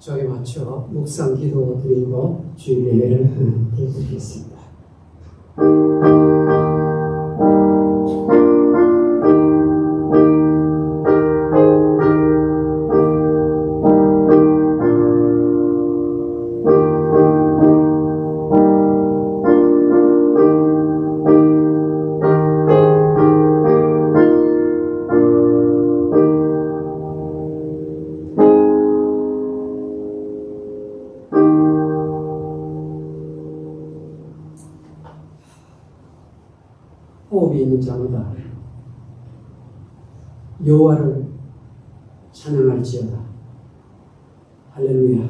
적에 맞춰 묵상 기도 드리고 주일 예배를 함께 드리겠습니다. 호흡이 있는 자마다 여호와를 찬양할지어다. 할렐루야.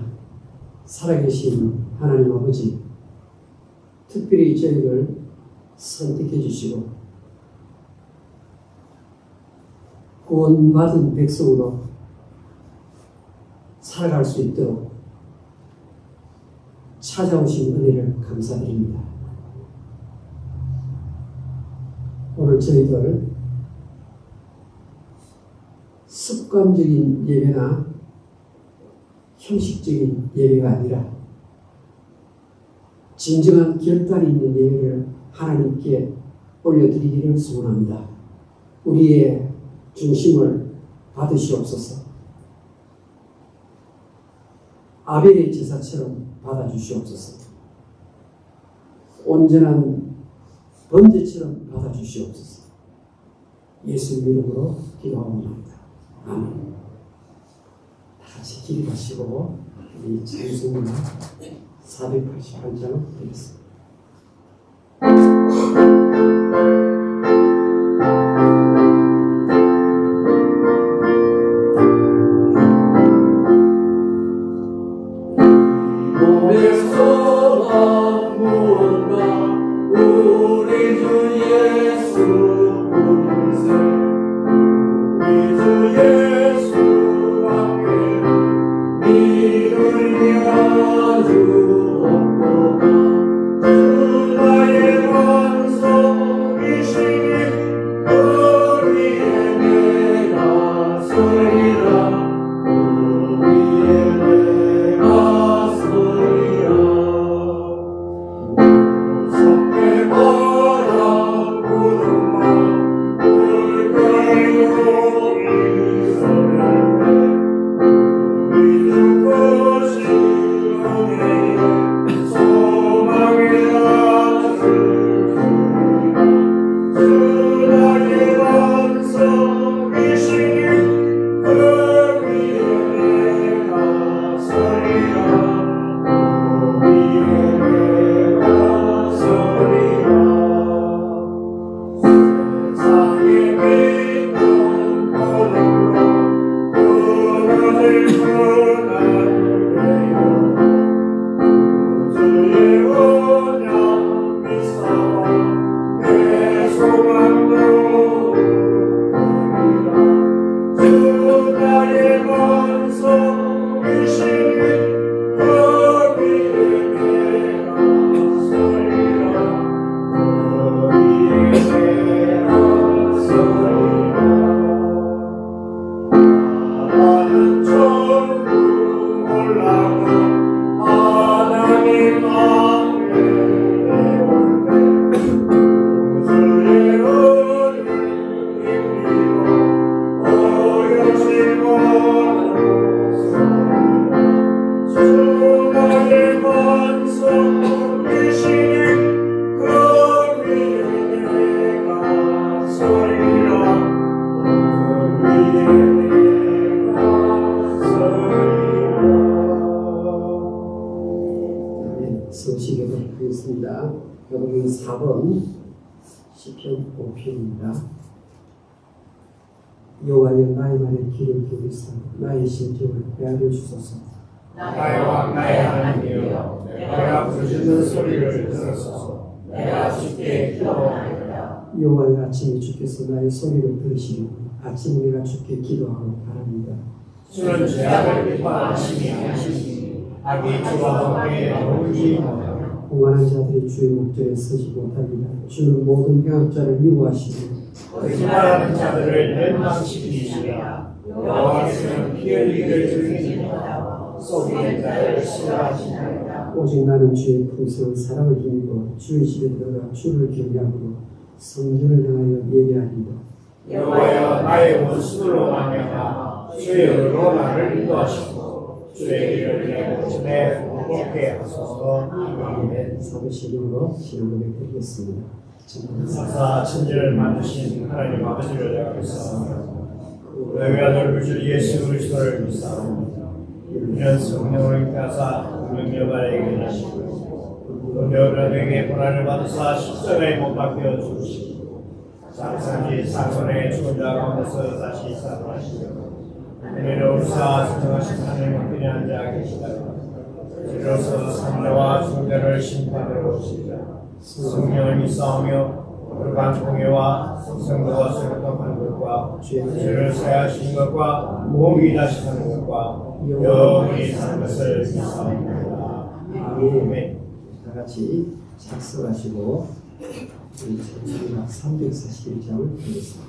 살아계신 하나님 아버지, 특별히 저희를 선택해 주시고 구원받은 백성으로 살아갈 수 있도록 찾아오신 은혜를 감사드립니다. 오늘 저희들 습관적인 예배나 형식적인 예배가 아니라 진정한 결단이 있는 예배를 하나님께 올려드리기를 소원합니다. 우리의 중심을 받으시옵소서. 아벨의 제사처럼 받아주시옵소서. 온전한 번제처럼 받아주시옵소서. 예수 이름으로 기도하옵나이다. 아멘. 다 같이 기립하시고 우리 찬송가 488장 드리겠습니다. 성시경을 하겠습니다. 여러분 4번 시편 5편입니다. 여호와여 나의 말에 귀를 기울이사 나의 심정을 헤아려 주소서. 나의 왕 나의 하나님이여 내가 부르짖는 소리를 들으소서. 내가 주께 기도하나이다. 여호와여 아침에 주께서 나의 소리를 들으시니 아침에 내가 주께 기도하고 바랍니다. 주는 죄악을 기뻐하시니 하시니 악이 주와 함께 어울리지 못하며 공안한 자들이 주의 목전에 서지 못합니다. 주는 모든 병학자를 미워하시니 거짓말하는 자들을 멸망시키시리라. 여호와께서는 피 흘리기를 즐기지 못하고 속이 나를 싫어하시나이다. 오직 나는 주의 풍성한 사랑을 힘입어 주의 집에 들어가 주를 경외함으로 성전을 향하여 예배하리이다. 여호와여 나의 원수로 말미암아 주의 의로 나를 인도하시고 주의 길을 내 몸에 걷게 하소서. 아멘. 사도신경으로 신앙 고백드리겠습니다. 사사 천지를 만드신 하나님 아버지를 내가 믿사옵니다. 너희 아들 주 예수 그리스도를 믿사옵니다. 이는 성령을 인하사 능력을 이기시고 너희들에게 고난을 받으사 십자가에 못 박혀 죽으시고 장사지 사건의 죽은 자 가운데서 다시 살아나시고 내려오사 승정하신 하나님은 그냥 앉아 계시다가 이로써 산자와 중대를 심판하러 오시리라. 성령을 믿사오며 거룩한 공예와 성도와 세력한 것과 죄를 사하시는 것과 몸이 다시 사는 것과 영원히 사는 것을 믿사옵니다. 아멘. 다 같이 작성하시고 우리 찬송가 341장을 보겠습니다.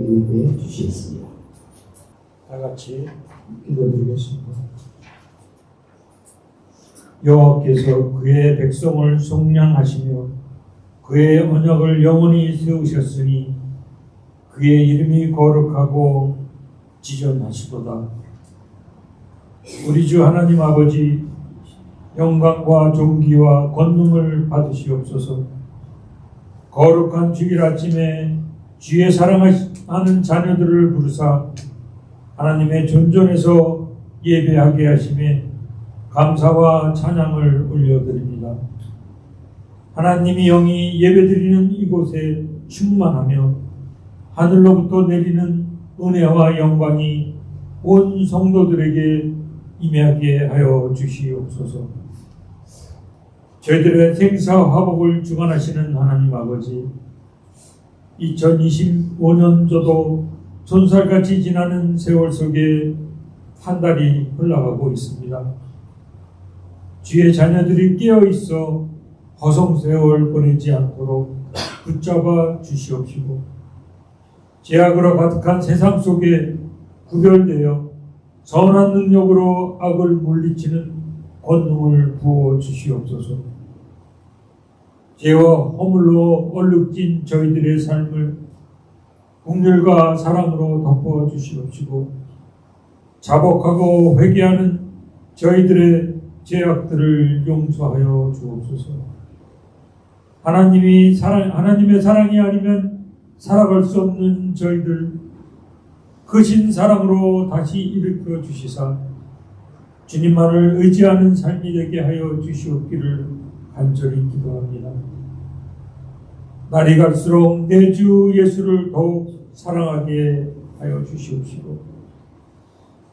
예배해 주시겠습니다. 다 같이 기도드리겠습니다. 여호와께서 그의 백성을 속량하시며 그의 언약을 영원히 세우셨으니 그의 이름이 거룩하고 지존하시도다. 우리 주 하나님 아버지, 영광과 존귀와 권능을 받으시옵소서. 거룩한 주일 아침에 주의 사랑하는 자녀들을 부르사 하나님의 존전에서 예배하게 하심에 감사와 찬양을 올려드립니다. 하나님이 영이 예배드리는 이곳에 충만하며 하늘로부터 내리는 은혜와 영광이 온 성도들에게 임하게 하여 주시옵소서. 저희들의 생사화복을 주관하시는 하나님 아버지, 2025년도도 손살같이 지나는 세월 속에 한 달이 흘러가고 있습니다. 주의 자녀들이 깨어있어 허송세월 보내지 않도록 붙잡아 주시옵시고 죄악으로 가득한 세상 속에 구별되어 선한 능력으로 악을 물리치는 권능을 부어 주시옵소서. 죄와 허물로 얼룩진 저희들의 삶을 긍휼과 사랑으로 덮어 주시옵시고 자복하고 회개하는 저희들의 죄악들을 용서하여 주옵소서. 하나님의 사랑이 아니면 살아갈 수 없는 저희들 크신 사랑으로 다시 일으켜 주시사 주님만을 의지하는 삶이 되게 하여 주시옵기를 간절히 기도합니다. 날이 갈수록 내 주 예수를 더욱 사랑하게 하여 주시옵시고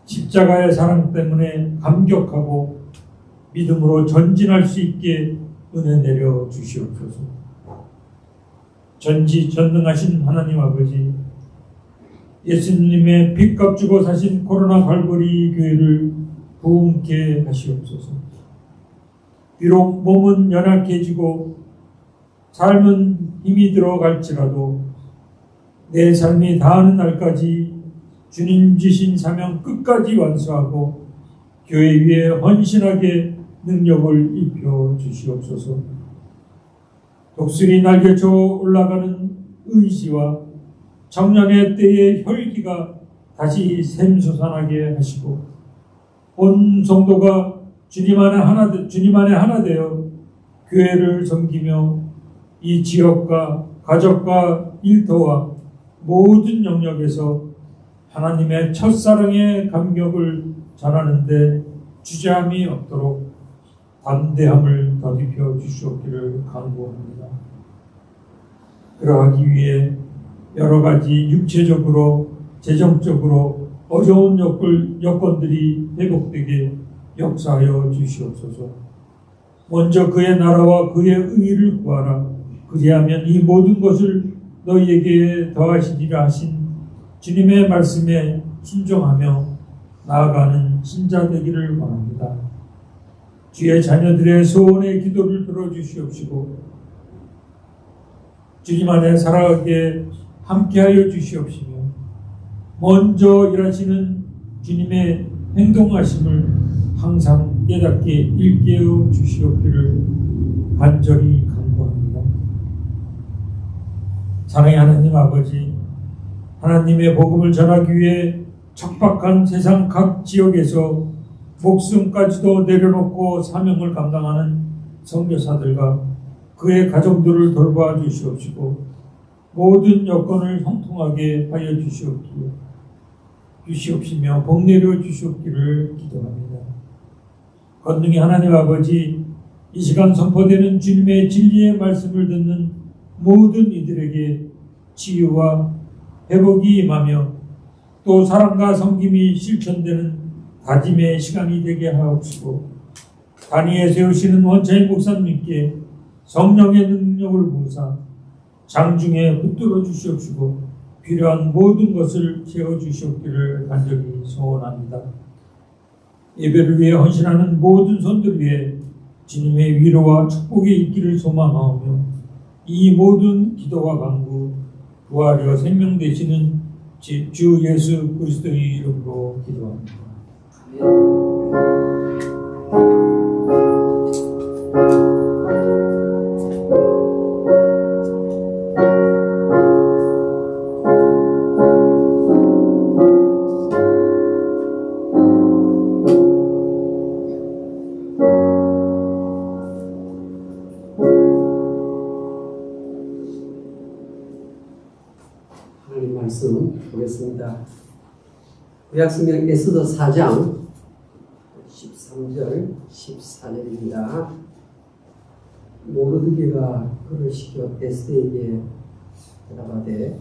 십자가의 사랑 때문에 감격하고 믿음으로 전진할 수 있게 은혜 내려 주시옵소서. 전지전능하신 하나님 아버지, 예수님의 빚값 주고 사신 코로나 갈보리 교회를 부흥케 하시옵소서. 비록 몸은 연약해지고 삶은 힘이 들어갈지라도 내 삶이 다하는 날까지 주님 주신 사명 끝까지 완수하고 교회 위에 헌신하게 능력을 입혀 주시옵소서. 독수리 날개쳐 올라가는 의지와 청년의 때의 혈기가 다시 샘솟아나게 하시고 온 성도가 주님 안에 하나 되어 교회를 섬기며 이 지역과 가족과 일터와 모든 영역에서 하나님의 첫사랑의 감격을 전하는데 주저함이 없도록 담대함을 더입혀 주시옵기를 간구합니다. 그러하기 위해 여러 가지 육체적으로 재정적으로 어려운 여건들이 회복되게 역사하여 주시옵소서. 먼저 그의 나라와 그의 의를 구하라. 그리하면 이 모든 것을 너희에게 더하시리라 하신 주님의 말씀에 순종하며 나아가는 신자 되기를 원합니다. 주의 자녀들의 소원의 기도를 들어주시옵시고 주님 안에 살아가게 함께하여 주시옵시며 먼저 일하시는 주님의 행동하심을 항상 깨닫게 일깨워 주시옵기를 간절히 간구합니다. 사랑의 하나님 아버지, 하나님의 복음을 전하기 위해 척박한 세상 각 지역에서 목숨까지도 내려놓고 사명을 감당하는 선교사들과 그의 가정들을 돌봐 주시옵시고 모든 여건을 형통하게 하여 주시옵시며 복 내려 주시옵기를 기도합니다. 권능의 하나님 아버지, 이 시간 선포되는 주님의 진리의 말씀을 듣는 모든 이들에게 치유와 회복이 임하며 또 사랑과 섬김이 실천되는 다짐의 시간이 되게 하옵시고 단위에 세우시는 원차인 목사님께 성령의 능력을 부으사 장중에 붙들어 주시옵시고 필요한 모든 것을 채워주시옵기를 간절히 소원합니다. 예배를 위해 헌신하는 모든 손들 위해 주님의 위로와 축복이 있기를 소망하오며 이 모든 기도와 간구 부활여 생명 되시는 주 예수 그리스도의 이름으로 기도합니다. 하나님 말씀 보겠습니다. 구약성경 에스더 4장 13절 14절입니다. 모르드게가 그를 시켜 에스더에게 대답하되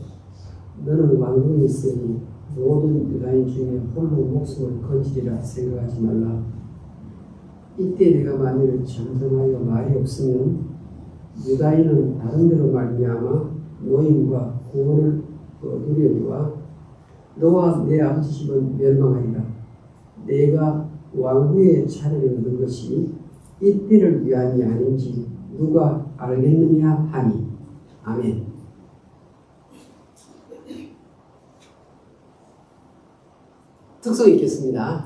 너는 왕궁에 있으니 모든 유다인 중에 홀로 목숨을 건지리라 생각하지 말라. 이때 내가 만일 잠잠하여 말이 없으면 유다인은 다른 데로 말미암아 노임과 구원을 얻으려니와 너와 내 아버지 집은 멸망하리라. 내가 왕후의 차례를 얻은 것이 이때를 위함이 아닌지 누가 알겠느냐 하니. 아멘. 특성이 있겠습니다.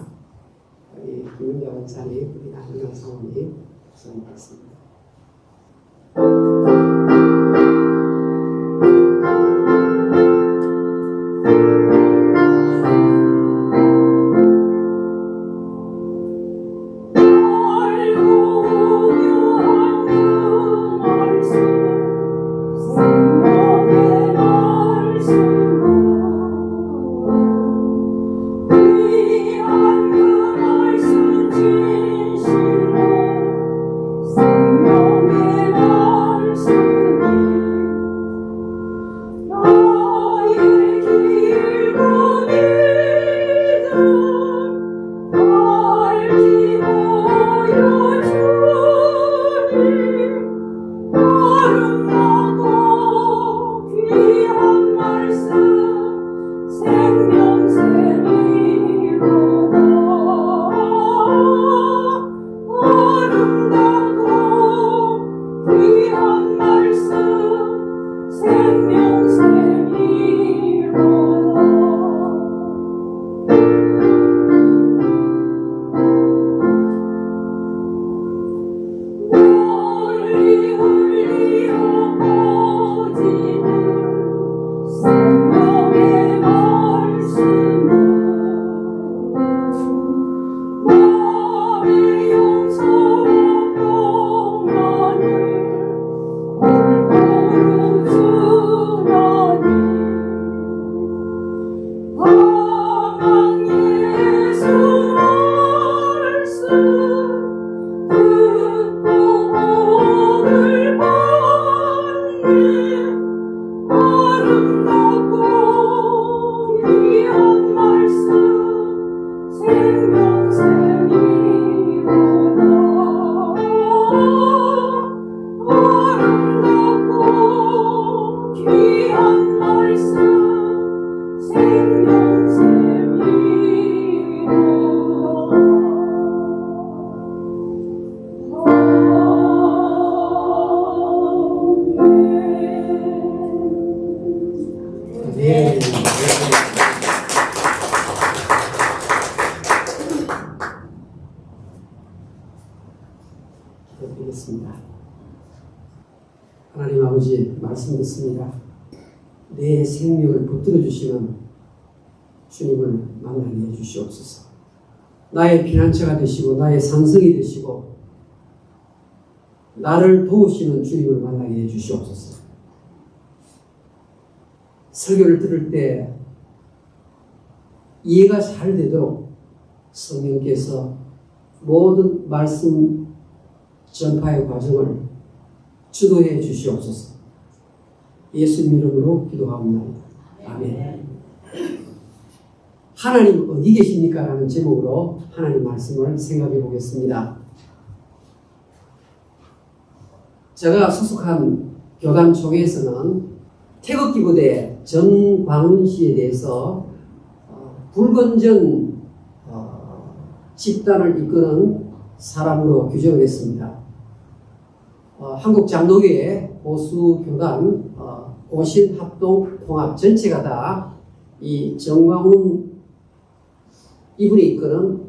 우리 김은경 원사님, 우리 나훈영 사모님 특성이 있겠습니다. 기도드리겠습니다. 하나님 아버지, 말씀 듣습니다. 내 생명을 붙들어 주시는 주님을 만나게 해주시옵소서. 나의 피난처가 되시고 나의 산성이 되시고 나를 도우시는 주님을 만나게 해주시옵소서. 설교를 들을 때 이해가 잘 되도록 성령께서 모든 말씀 전파의 과정을 주도해 주시옵소서. 예수님 이름으로 기도합니다. 아멘. 하나님 어디 계십니까? 라는 제목으로 하나님 말씀을 생각해 보겠습니다. 제가 소속한 교단 총회에서는 태극기 부대 전광훈 씨에 대해서 불건전 집단을 이끄는 사람으로 규정을 했습니다. 한국 장로교회 보수교단 고신합동통합 전체가 다 이 정광훈 이분이 이끄는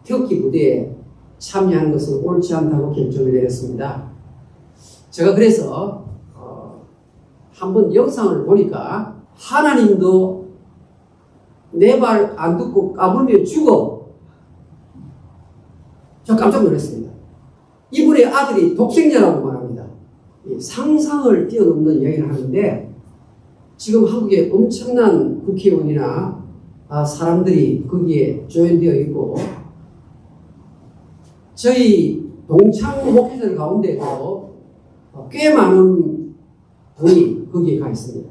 태극기 부대에 참여하는 것은 옳지 않다고 결정을 내렸습니다. 제가 그래서 한번 영상을 보니까 하나님도 내 말 안 듣고 까불면 죽어. 저 깜짝 놀랐습니다. 이분의 아들이 독생자라고 말합니다. 상상을 뛰어넘는 이야기를 하는데 지금 한국에 엄청난 국회의원이나 사람들이 거기에 조연되어 있고 저희 동창 목회자들 가운데도 꽤 많은 분이 거기에 가 있습니다.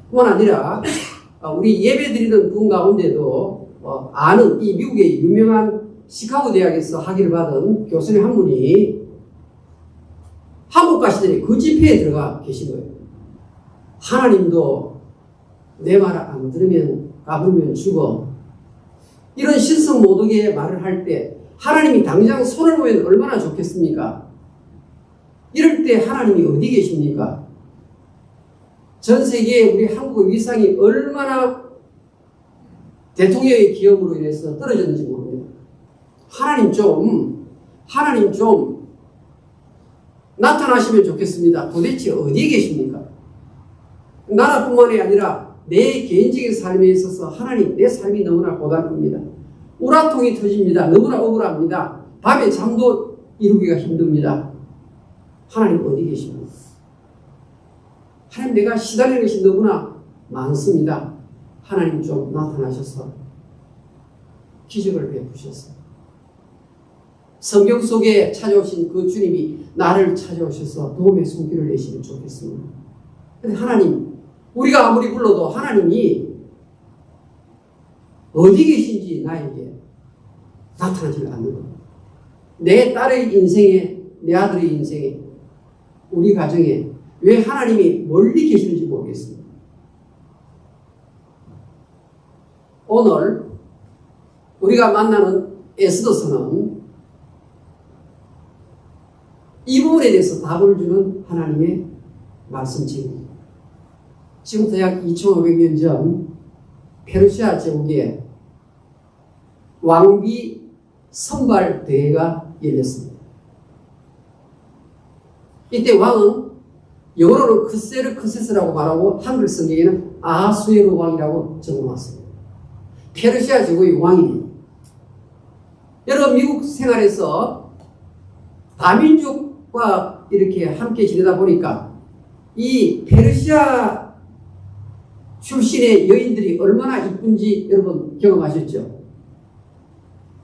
뿐만 아니라 우리 예배 드리는 분 가운데도 아는 이 미국의 유명한 시카고 대학에서 학위를 받은 교수님 한 분이 한국 가시더니 그 집회에 들어가 계신 거예요. 하나님도 내 말 안 들으면 까불면 죽어. 이런 신성 모독의 말을 할 때 하나님이 당장 손을 보면 얼마나 좋겠습니까? 이럴 때 하나님이 어디 계십니까? 전 세계에 우리 한국의 위상이 얼마나 대통령의 기업으로 인해서 떨어졌는지 모릅니다. 하나님 좀 나타나시면 좋겠습니다. 도대체 어디에 계십니까? 나라뿐만이 아니라 내 개인적인 삶에 있어서 하나님, 내 삶이 너무나 고달픕니다. 우라통이 터집니다. 너무나 억울합니다. 밤에 잠도 이루기가 힘듭니다. 하나님 어디 계십니까? 하나님, 내가 시달리는 것이 너무나 많습니다. 하나님 좀 나타나셔서 기적을 베푸셔서 성경 속에 찾아오신 그 주님이 나를 찾아오셔서 도움의 손길을 내시면 좋겠습니다. 근데 하나님, 우리가 아무리 불러도 하나님이 어디 계신지 나에게 나타나지 않는 겁니다. 내 딸의 인생에, 내 아들의 인생에, 우리 가정에 왜 하나님이 멀리 계시는지 모르겠습니다. 오늘 우리가 만나는 에스더서는 이 부분에 대해서 답을 주는 하나님의 말씀책입니다. 지금부터 약 2500년 전 페르시아 제국의 왕비 선발 대회가 열렸습니다. 이때 왕은 영어로는 크세르크세스라고 말하고 한글 성경에는 아하수에로 왕이라고 적어놨습니다. 페르시아 제국의 왕입니다. 여러분, 미국 생활에서 다민족과 이렇게 함께 지내다 보니까 이 페르시아 출신의 여인들이 얼마나 이쁜지 여러분 경험하셨죠?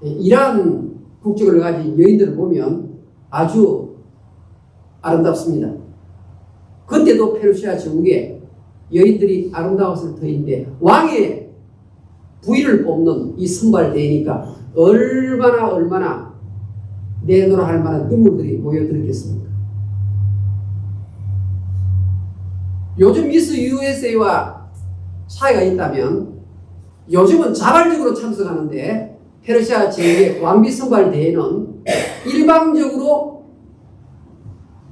이란 국적을 가진 여인들을 보면 아주 아름답습니다. 그때도 페르시아 제국에 여인들이 아름다웠을 터인데 왕의 부인을 뽑는 이 선발대회니까 얼마나 내놓으라 할 만한 인물들이 모여들었겠습니까? 요즘 미스 USA와 차이가 있다면 요즘은 자발적으로 참석하는데 페르시아 제국의 왕비 선발 대회는 일방적으로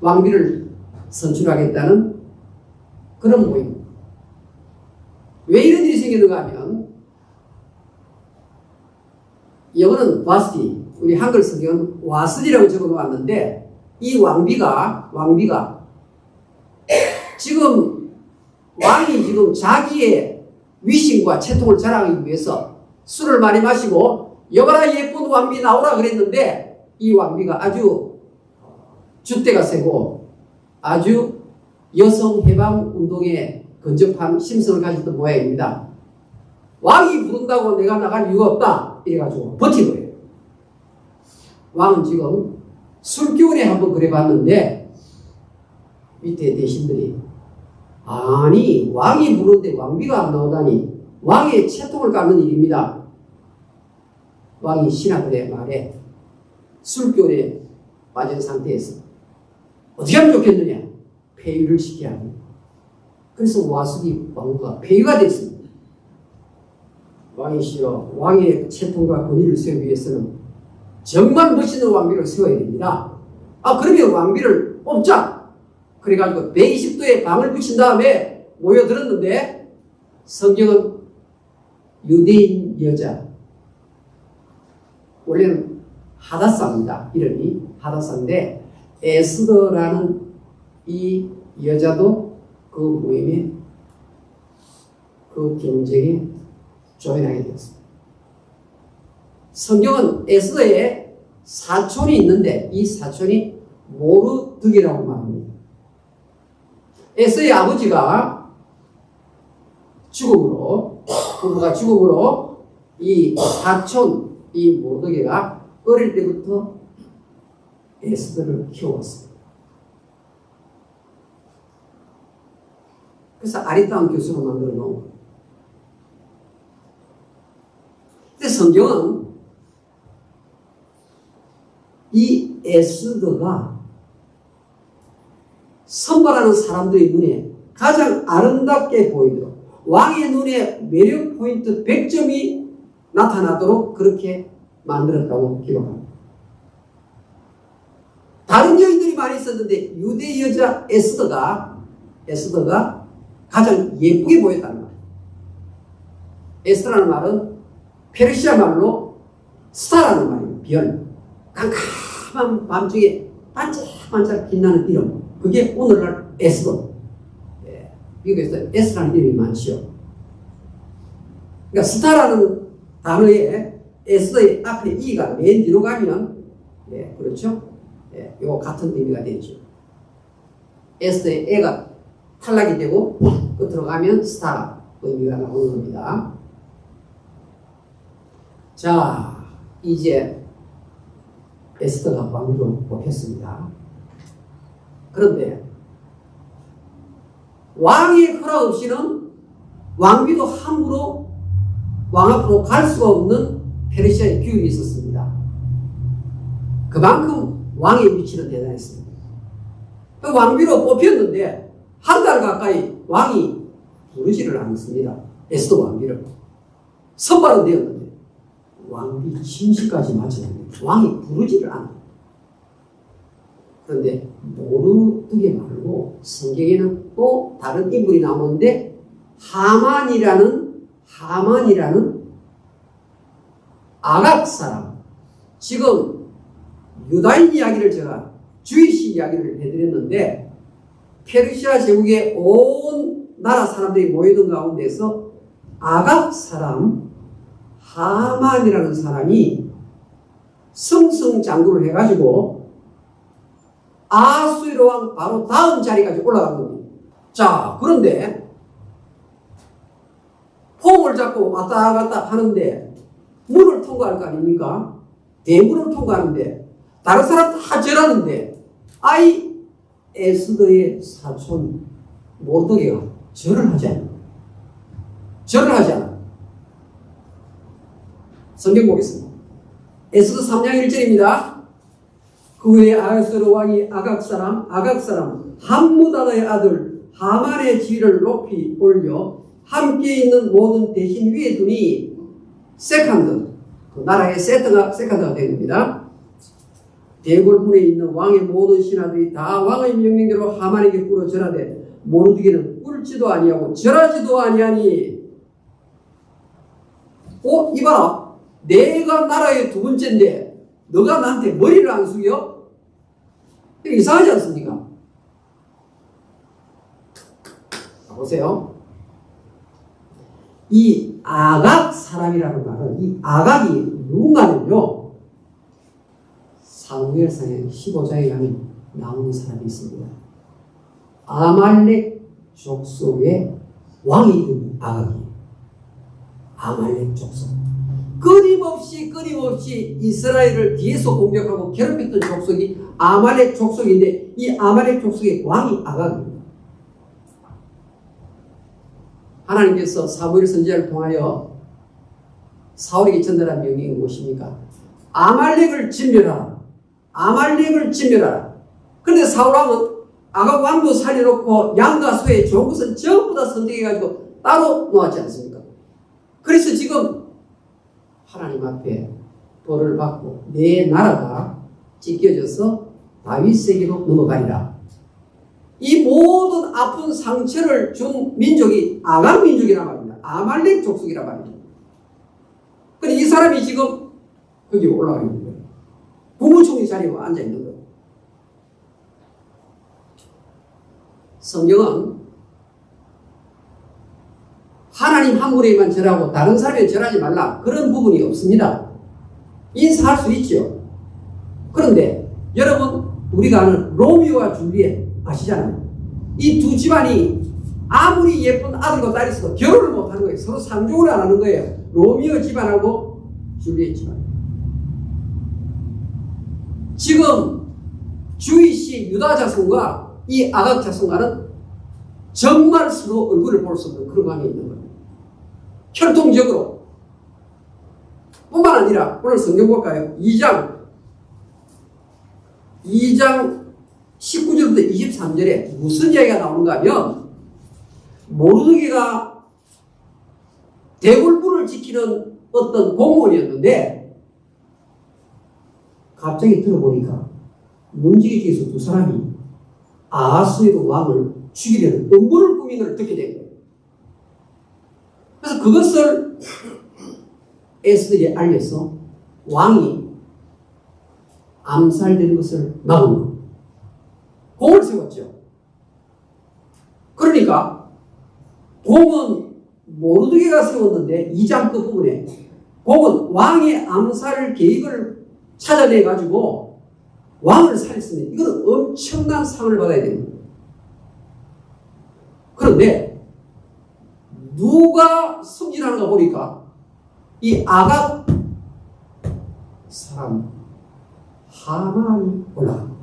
왕비를 선출하겠다는 그런 모임입니다. 왜 이런 일이 생겼는가 하면 영어는 와스디, 우리 한글 성경은 와스디라고 적어 놓았는데 이 왕비가 지금 왕이 지금 자기의 위신과 채통을 자랑하기 위해서 술을 많이 마시고 여봐라 예쁜 왕비 나오라 그랬는데 이 왕비가 아주 줏대가 세고 아주 여성 해방 운동에 근접한 심성을 가졌던 모양입니다. 왕이 부른다고 내가 나갈 이유가 없다 이래가지고 버틴 거예요. 왕은 지금 술기운에 한번 그래봤는데 밑에 대신들이 아니 왕이 부르는데 왕비가 안 나오다니 왕의 채통을 깎는 일입니다. 왕이 신하들의 말에 술기운에 빠진 상태에서 어떻게 하면 좋겠느냐? 폐위를 시켜야 합니다. 그래서 와수기 왕후가 폐위가 됐습니다. 왕이시여, 왕의 채통과 권위를 세우기 위해서는 정말 멋있는 왕비를 세워야 됩니다. 그러면 왕비를 뽑자. 그래가지고 120도에 방을 붙인 다음에 모여들었는데 성경은 유대인 여자, 원래는 하다사입니다. 이름이 하다사인데 에스더라는 이 여자도 그 모임에 그 경쟁에 조인하게 되었습니다. 성경은 에스더의 사촌이 있는데 이 사촌이 모르드게라고 말합니다. 에스더의 아버지가 부부가 죽음으로 이 사촌 이 모르드게가 어릴 때부터 에스더를 키워왔습니다. 그래서 아리따운 교수로 만들어 놓은 거예요. 근데 성경은 이 에스더가 선발하는 사람들의 눈에 가장 아름답게 보이도록 왕의 눈에 매력 포인트 100점이 나타나도록 그렇게 만들었다고 기록합니다. 다른 여인들이 많이 있었는데 유대 여자 에스더가 가장 예쁘게 보였다는 말이에요. 에스더라는 말은 페르시아 말로 스타라는 말이에요. 별. 깜깜한 밤중에 반짝반짝 빛나는 이름. 그게 오늘날 에스더. 예. 미국에서 에스더라는 이름이 많죠. 그러니까 스타라는 단어에 에스더의 앞에 이가 맨 뒤로 가면, 예, 그렇죠? 예, 요 같은 의미가 되죠. 에스더의 애가 탈락이 되고 끝으로 가면 스타 의미가 나오는 겁니다. 자, 이제 에스더가 왕으로 뽑혔습니다. 그런데 왕의 허락 없이는 왕비도 함부로 왕 앞으로 갈 수가 없는 페르시아의 규율이 있었습니다. 그만큼 왕의 위치는 대단했습니다. 왕비로 뽑혔는데 한 달 가까이 왕이 부르지를 않습니다. 에스더 왕비를. 선발은 되었는데 왕비 침시까지 마쳤는데 왕이 부르지를 않아요. 그런데 모르드게 말고 성경에는 또 다른 인물이 나오는데 하만이라는 아각 사람, 지금 유다인 이야기를 제가 주이시 이야기를 해드렸는데 페르시아 제국의 온 나라 사람들이 모이던 가운데서 아각 사람 하만이라는 사람이 승승장구를 해가지고 아수르 왕 바로 다음 자리까지 올라간 겁니다. 자, 그런데 폼을 잡고 왔다 갔다 하는데 문을 통과할 거 아닙니까? 대문을 통과하는데 다른 사람 다 절하는데 아이 에스더의 사촌 모르드게가 절을 하지 않아. 성경 보겠습니다. 에스더 3장 1절입니다. 그 후에 아수르 왕이 아각 사람 함무다다의 아들 하만의 지위를 높이 올려 함께 있는 모든 대신 위에 두니 세컨드, 그 나라의 세컨드가 됩니다. 대궐문에 있는 왕의 모든 신하들이 다 왕의 명령대로 하만에게 꿇어 절하되 모르드게는 꿇지도 아니하고 절하지도 아니하니. 이봐라, 내가 나라의 두 번째인데 너가 나한테 머리를 안 숙여? 이거 이상하지 않습니까? 보세요. 이 아각 사람이라는 말은, 이 아각이 누군가는요, 사무엘상의 15장에 가면 나오는 사람이 있습니다. 아말렉 족속의 왕의 이름이 아각이에요. 아말렉 족속. 끊임없이 이스라엘을 뒤에서 공격하고 괴롭혔던 족속이 아말렉 족속인데 이 아말렉 족속의 왕이 아각입니다. 하나님께서 사무엘 선지자를 통하여 사울에게 전달한 명령이 무엇입니까? 아말렉을 진멸하라. 그런데 사울왕은 아각 왕도 살려놓고 양과 소의 좋은 것은 전부 다 선택해가지고 따로 놓았지 않습니까? 그래서 지금 하나님 앞에 벌을 받고 내 나라가 찢겨져서 다윗에게로 넘어가리라. 이 모든 아픈 상처를 준 민족이 아각 민족이란 말입니다. 아말렉 족속이란 말입니다. 근데 이 사람이 지금 거기 올라가 있는 거예요. 국무총리 자리에 앉아 있는 거예요. 성경은 하나님 한 분에게만 절하고 다른 사람에게 절하지 말라, 그런 부분이 없습니다. 인사할 수 있죠. 그런데 여러분, 우리가 아는 로미오와 줄리엣 아시잖아요. 이 두 집안이 아무리 예쁜 아들과 딸이 있어도 결혼을 못하는 거예요. 서로 상종을 안 하는 거예요. 로미오 집안하고 줄리엣 집안. 지금 주이시 유다 자손과 이 아각 자손과는 정말 서로 얼굴을 볼 수 없는 그런 관계에 있는 거예요. 혈통적으로. 뿐만 아니라 오늘 성경 볼까요? 2장 19절부터 23절에 무슨 이야기가 나오는가 하면 모르드게가 대궐문을 지키는 어떤 공무원이었는데 갑자기 들어보니까 문지기 중에서 두 사람이 아하스웨로 왕을 죽이려는 음모를 꾸민 걸 듣게 된 거예요. 그래서 그것을 에스더에 알려서 왕이 암살되는 것을 막은 거예요. 공을 세웠죠. 그러니까 공은 모르드게가 세웠는데 2장 그 부분에 공은 왕의 암살 계획을 찾아내 가지고 왕을 살렸으니 이건 엄청난 상을 받아야 됩니다. 그런데 누가 승진하는가 보니까 이 아각 사람 하만이 올라갑니다.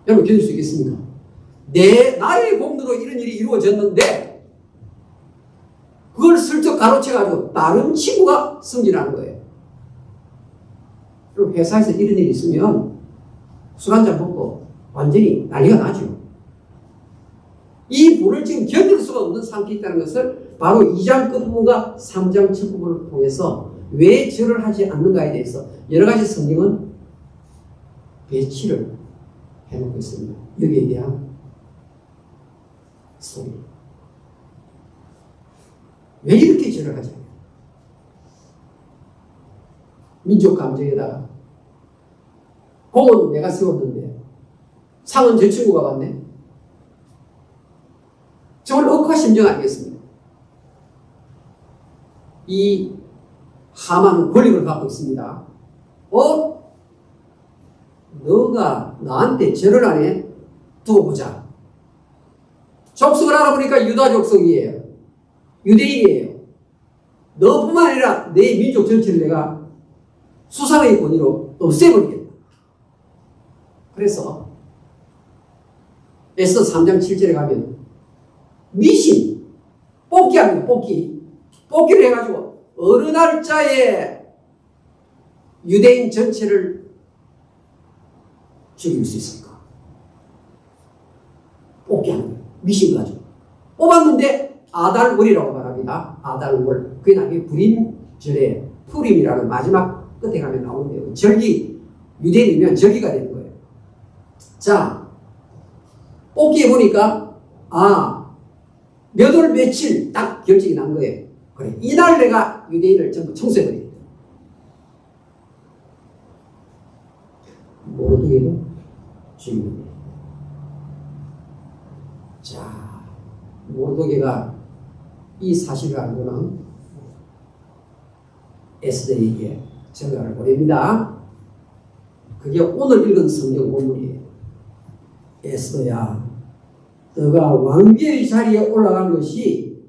여러분 견딜 수 있겠습니까? 나의 공로로 이런 일이 이루어졌는데 그걸 슬쩍 가로채가지고 다른 친구가 승진하는 거예요. 그리고 회사에서 이런 일이 있으면 술 한잔 먹고 완전히 난리가 나죠. 이 불을 지금 견딜 수가 없는 상태에 있다는 것을 바로 2장 끝부분과 3장 첫부분을 통해서 왜 절을 하지 않는가에 대해서 여러 가지 성경은 배치를 해놓고 있습니다. 여기에 대한 소리. 왜 이렇게 절을 하지 않냐? 민족 감정에다가 공은 내가 세웠는데 상은 제 친구가 받네. 정말 억하 심정 아니겠습니까? 이 하만은 권력을 갖고 있습니다. 너가 나한테 절을 안 해? 두고 보자. 족속을 알아보니까 유다 족속이에요. 유대인이에요. 너뿐만 아니라 내 민족 전체를 내가 수상의 권위로 없애버리겠다. 그래서 에스더 3장 7절에 가면 미신, 뽑기합니다. 뽑기를 해가지고 어느 날짜에 유대인 전체를 죽일 수 있을까? 뽑기하는 거예요. 미신 가지고 뽑았는데 아달월이라고 말합니다. 아달월. 그게 나중에 불임절에 푸림이라는 마지막 끝에 가면 나오는데요. 절기, 유대인이면 절기가 되는 거예요. 자, 뽑기해 보니까 몇 월 며칠 딱 결정이 난 거예요. 그래, 이날 내가 유대인을 전부 청소해버리겠다. 모르드게도 죽입니다. 자, 모르드게가 이 사실을 알고는 에스더에게 전가를 보냅니다. 그게 오늘 읽은 성경 본문이에요. 에스더야, 너가 왕비의 자리에 올라간 것이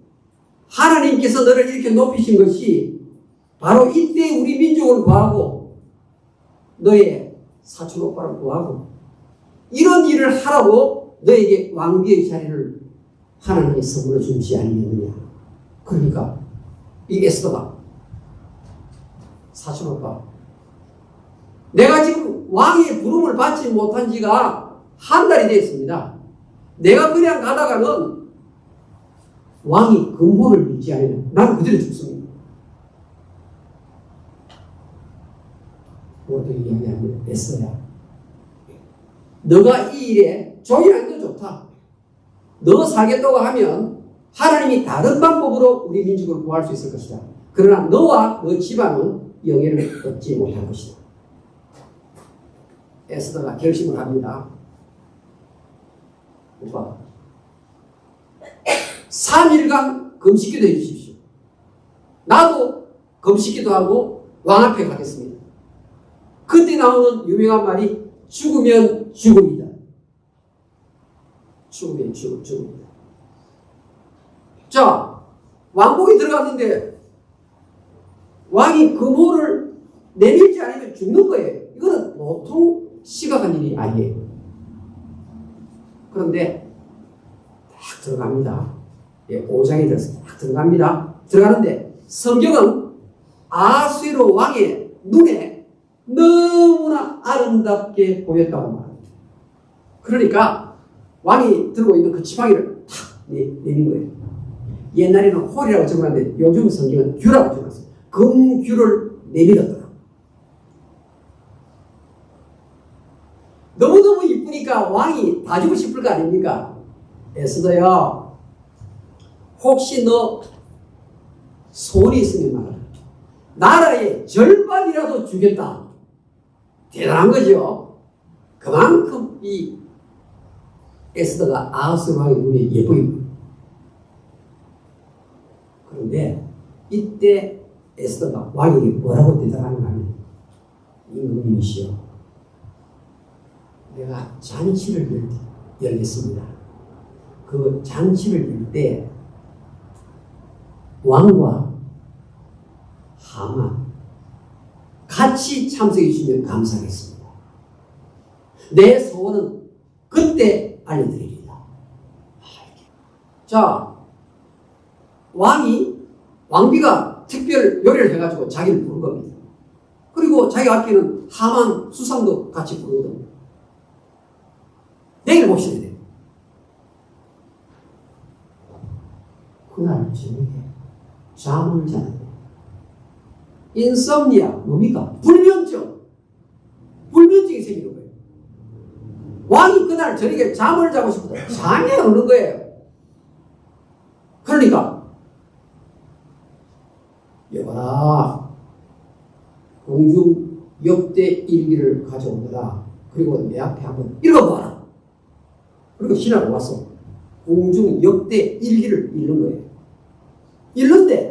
하나님께서 너를 이렇게 높이신 것이 바로 이때 우리 민족을 구하고 너의 사촌 오빠를 구하고 이런 일을 하라고 너에게 왕비의 자리를 하나님이 선물로 주지 아니겠느냐. 그러니까 이 에스더가 사촌 오빠, 내가 지금 왕의 부름을 받지 못한 지가 한 달이 됐습니다. 내가 그냥 가다가는 왕이 근본을 믿지 않으면 나는 그대로 죽습니다. 모두 이야기합니다. 에스더야, 너가 이 일에 조인하는 건 좋다. 너 살겠다고 하면 하나님이 다른 방법으로 우리 민족을 구할 수 있을 것이다. 그러나 너와 너 집안은 영예를 얻지 못할 것이다. 에스더가 결심을 합니다. 오빠, 3일간 금식기도 해주십시오. 나도 금식기도 하고 왕 앞에 가겠습니다. 그때 나오는 유명한 말이 죽으면 죽음이다. 죽으면 죽음이다. 자, 왕복이 들어갔는데 왕이 금호를 내밀지 않으면 죽는 거예요. 이거는 보통 시각한 일이 아니에요. 그런데 딱 들어갑니다. 5장에 들어서 딱 들어갑니다. 들어가는데 성경은 아하스웨로 왕의 눈에 너무나 아름답게 보였다고 말합니다. 그러니까 왕이 들고 있는 그 지팡이를 탁 내민 거예요. 옛날에는 홀이라고 적었는데 요즘 성경은 규라고 적었어요. 금규를 내밀었더라. 있으니까 왕이 다 주고 싶을 거 아닙니까? 에스더야, 혹시 너 소원이 있으면 말하라. 나라의 절반이라도 주겠다. 대단한 거죠. 그만큼 이 에스더가 아하스 왕의 눈에 예쁘게. 그런데 이때 에스더가 왕에게 뭐라고 대답하는가 하면, 임금님이시여, 내가 잔치를 열겠습니다. 그 잔치를 열 때 왕과 하만 같이 참석해 주시면 감사하겠습니다. 내 소원은 그때 알려드리리라. 자, 왕비가 특별 요리를 해가지고 자기를 부른 겁니다. 그리고 자기 앞에는 하만 수상도 같이 부르거든요. 내일 모셔야 돼요. 그날 저녁에 잠을 자는데, 인썸니아, 뭡니까? 불면증이 생기는 거예요. 왕이 그날 저녁에 잠을 자고 싶어도 잠이 안 오는 거예요. 그러니까 여봐라, 공중 역대 일기를 가져오더라. 그리고 내 앞에 한번 읽어봐라. 그리고 신하가 와서 공중 역대 일기를 읽는 거예요. 읽는데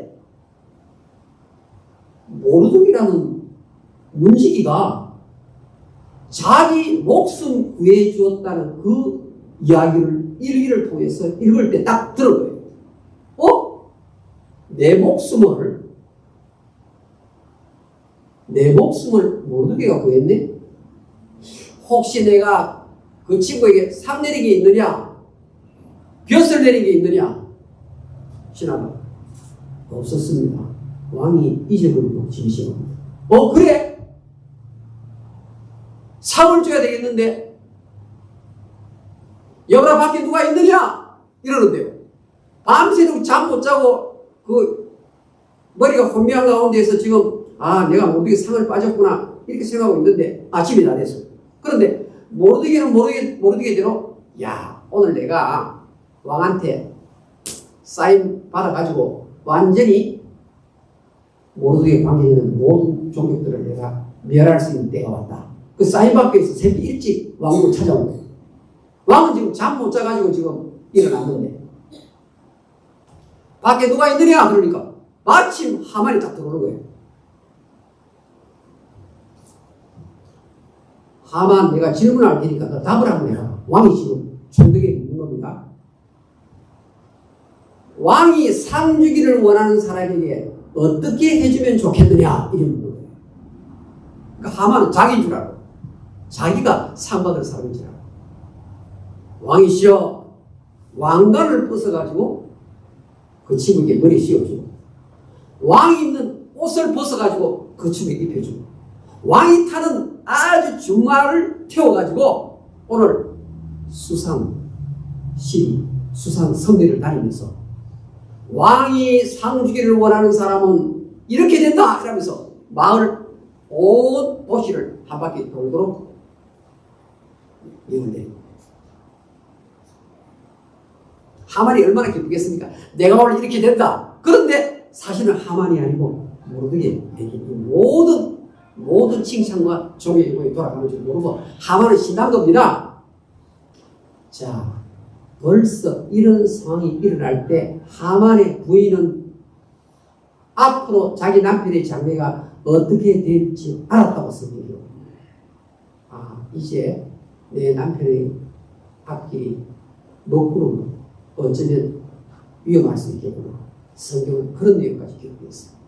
모르드기라는 문지기가 자기 목숨 구해 주었다는 그 이야기를 일기를 통해서 읽을 때 딱 들은 거예요. 내 목숨을 모르드기가 구했네? 혹시 내가 그 친구에게 상 내린 게 있느냐? 벼슬 내린 게 있느냐? 신하가 없었습니다. 왕이 잊어버리고 지으신 겁니다. 그래? 상을 줘야 되겠는데? 여보라, 밖에 누가 있느냐? 이러는데요. 밤새도록 잠 못 자고 그 머리가 혼미한 가운데에서 지금 내가 모르게 상을 빠졌구나 이렇게 생각하고 있는데 아침이 다 됐어요. 그런데 모르드기는 모르드기대로, 야, 오늘 내가 왕한테 사인 받아가지고 완전히 모르드기에 관계있는 모든 종족들을 내가 멸할 수 있는 때가 왔다. 그 사인 받기 위해서 새벽 일찍 왕을 찾아온 거예요. 왕은 지금 잠 못 자가지고 지금 일어났는데, 밖에 누가 있느냐? 그러니까 마침 하만이 딱 들어오는 거예요. 하만, 내가 질문할 테니까 너 답을 한번 해라. 왕이 지금 총독에게 묻는 겁니다. 왕이 상 주기를 원하는 사람에게 어떻게 해주면 좋겠느냐? 이런 묻는 거예요. 그러니까 하만은 자기인 줄 알고, 자기가 상 받을 사람인 줄 알고, 왕이시여, 왕관을 벗어가지고 그 친구에게 머리에 씌워주고, 왕이 입는 옷을 벗어가지고 그 친구에게 입혀주고, 왕이 타는 아주 중마를 태워가지고 오늘 수상 선례를 다니면서 왕이 상 주기를 원하는 사람은 이렇게 된다 이러면서 마을 온 도시를 한 바퀴 돌도록 명을 내린 거예요. 하만이 얼마나 기쁘겠습니까? 내가 오늘 이렇게 된다. 그런데 사실은 하만이 아니고 모르드기에게 모든 칭찬과 종의 영광이 돌아가는 줄 모르고 하만은 신난 겁니다. 자, 벌써 이런 상황이 일어날 때 하만의 부인은 앞으로 자기 남편의 장래가 어떻게 될지 알았다고 생각해요. 이제 내 남편의 앞길이 먹구름 어쩌면 위험할 수 있겠구나. 성경은 그런 내용까지 기록되어 있습니다.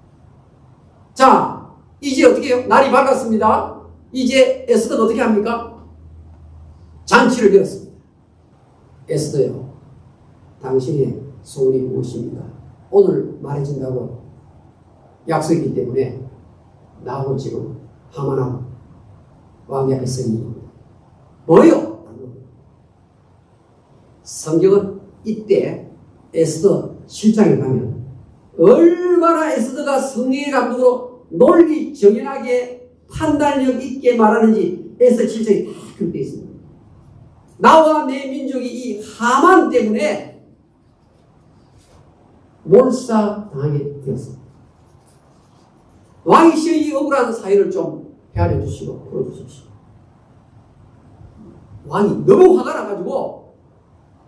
자, 이제 어떻게 해요? 날이 밝았습니다. 이제 에스더가 어떻게 합니까? 잔치를 열었습니다. 에스더요, 당신의 소원이 무엇입니까? 오늘 말해준다고 약속이기 때문에 나하고 지금 하만하고 왕이 앞에 서 있는 겁니다. 뭐요? 성경은 이때 에스더 실장에 가면 얼마나 에스더가 성령의 감동으로 논리 정연하게 판단력 있게 말하는지 에스더 7장에 다 기록되어 있습니다. 나와 내 민족이 이 하만 때문에 몰사당하게 되었습니다. 왕이시여 이 억울한 사유를 좀 헤아려 주시고 풀어주십시오. 왕이 너무 화가 나가지고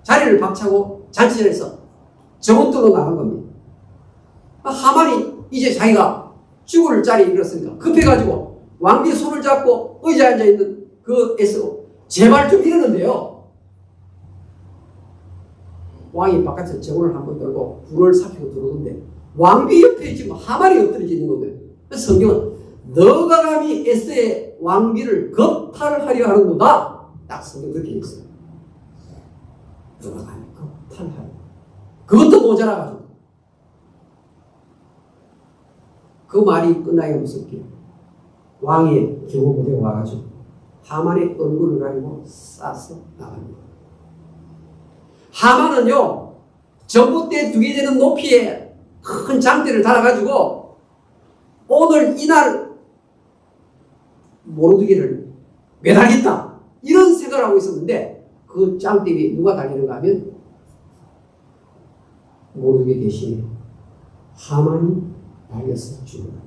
자리를 박차고 잔치전에서 정원으로 나간 겁니다. 하만이 이제 자기가 죽을 자리에 이르렀으니까 급해가지고 왕비의 손을 잡고 의자에 앉아있는 그 에스로 제발 좀 이러는데요. 왕이 바깥에서 정원을 한번 들고 불을 삭히고 들어오는데 왕비 옆에 지금 하만이 엎드려져 있는 거예요. 성경은 너가 감히 에스의 왕비를 겁탈하려 하는도다. 딱 성경 그렇게 있어요. 너가 감히 겁탈하려. 그것도 모자라가지고. 그 말이 끝나기 무섭게 왕의 경호부대가 와가지고 하만의 얼굴을 가리고 싸서 나갑니다. 하만은요, 전봇대 2개 되는 높이에 큰 장대를 달아가지고 오늘 이날 모르드게를 매달겠다 이런 생각을 하고 있었는데 그 장대 위에 누가 달리는가 하면 모르드게 대신에 하만이 달려서 죽는다.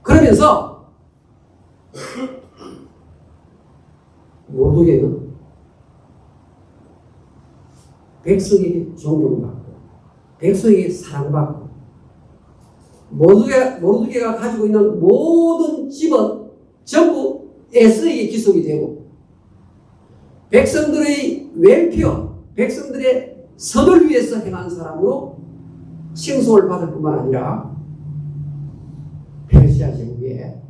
그러면서 모르드게는 백성에게 존경받고 백성에게 사랑받고 모르드게가 가지고 있는 모든 집은 전부 에스에게 기속이 되고 백성들의 웰페어, 백성들의 선을 위해서 행한 사람으로 칭송을 받을 뿐만 아니라 페르시아 제국의